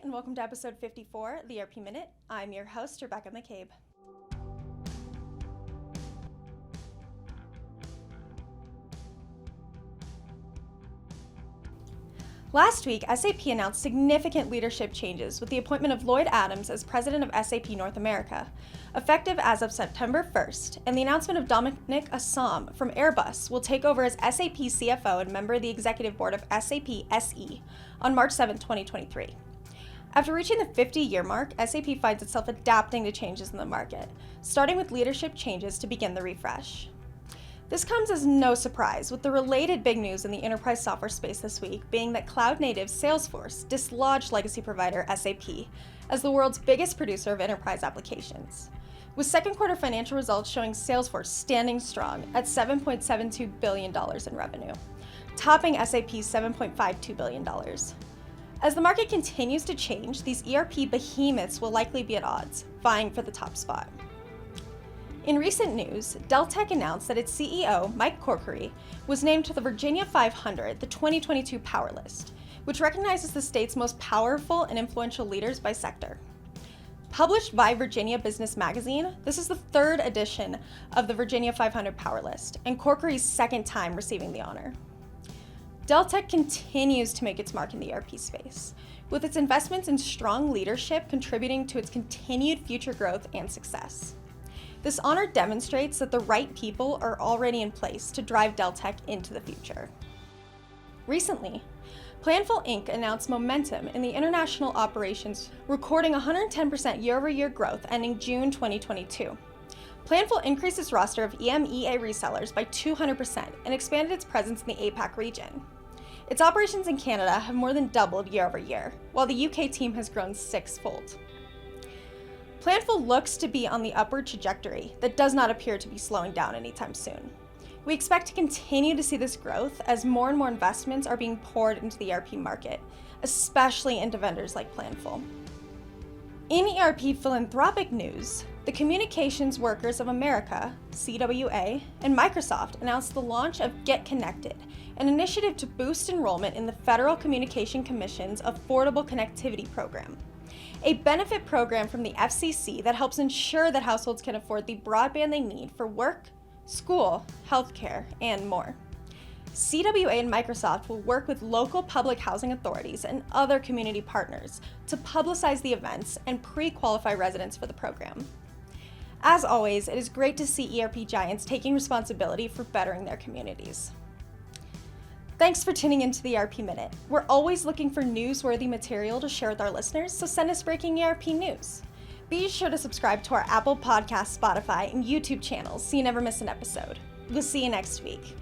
and welcome to episode 54 of the ERP Minute. I'm your host, Rebecca McCabe. Last week, SAP announced significant leadership changes with the appointment of Lloyd Adams as president of SAP North America, effective as of September 1st, and the announcement of Dominik Asam from Airbus will take over as SAP CFO and member of the executive board of SAP SE on March 7, 2023. After reaching the 50-year mark, SAP finds itself adapting to changes in the market, starting with leadership changes to begin the refresh. This comes as no surprise, with the related big news in the enterprise software space this week being that cloud-native Salesforce dislodged legacy provider SAP as the world's biggest producer of enterprise applications, with second quarter financial results showing Salesforce standing strong at $7.72 billion in revenue, topping SAP's $7.52 billion. As the market continues to change, these ERP behemoths will likely be at odds, vying for the top spot. In recent news, Deltek announced that its CEO, Mike Corkery, was named to the Virginia 500, the 2022 Power List, which recognizes the state's most powerful and influential leaders by sector. Published by Virginia Business Magazine, this is the third edition of the Virginia 500 Power List, and Corkery's second time receiving the honor. Deltek continues to make its mark in the ERP space, with its investments in strong leadership contributing to its continued future growth and success. This honor demonstrates that the right people are already in place to drive Deltek into the future. Recently, Planful Inc. announced momentum in the international operations, recording 110% year-over-year growth ending June 2022. Planful increased its roster of EMEA resellers by 200% and expanded its presence in the APAC region. Its operations in Canada have more than doubled year-over-year, while the UK team has grown sixfold. Planful looks to be on the upward trajectory that does not appear to be slowing down anytime soon. We expect to continue to see this growth as more and more investments are being poured into the ERP market, especially into vendors like Planful. In ERP philanthropic news, the Communications Workers of America, CWA, and Microsoft announced the launch of Get Connected, an initiative to boost enrollment in the Federal Communication Commission's Affordable Connectivity Program, a benefit program from the FCC that helps ensure that households can afford the broadband they need for work, school, healthcare, and more. CWA and Microsoft will work with local public housing authorities and other community partners to publicize the events and pre-qualify residents for the program. As always, it is great to see ERP giants taking responsibility for bettering their communities. Thanks for tuning into the ERP Minute. We're always looking for newsworthy material to share with our listeners, so send us breaking ERP news. Be sure to subscribe to our Apple Podcasts, Spotify, and YouTube channels so you never miss an episode. We'll see you next week.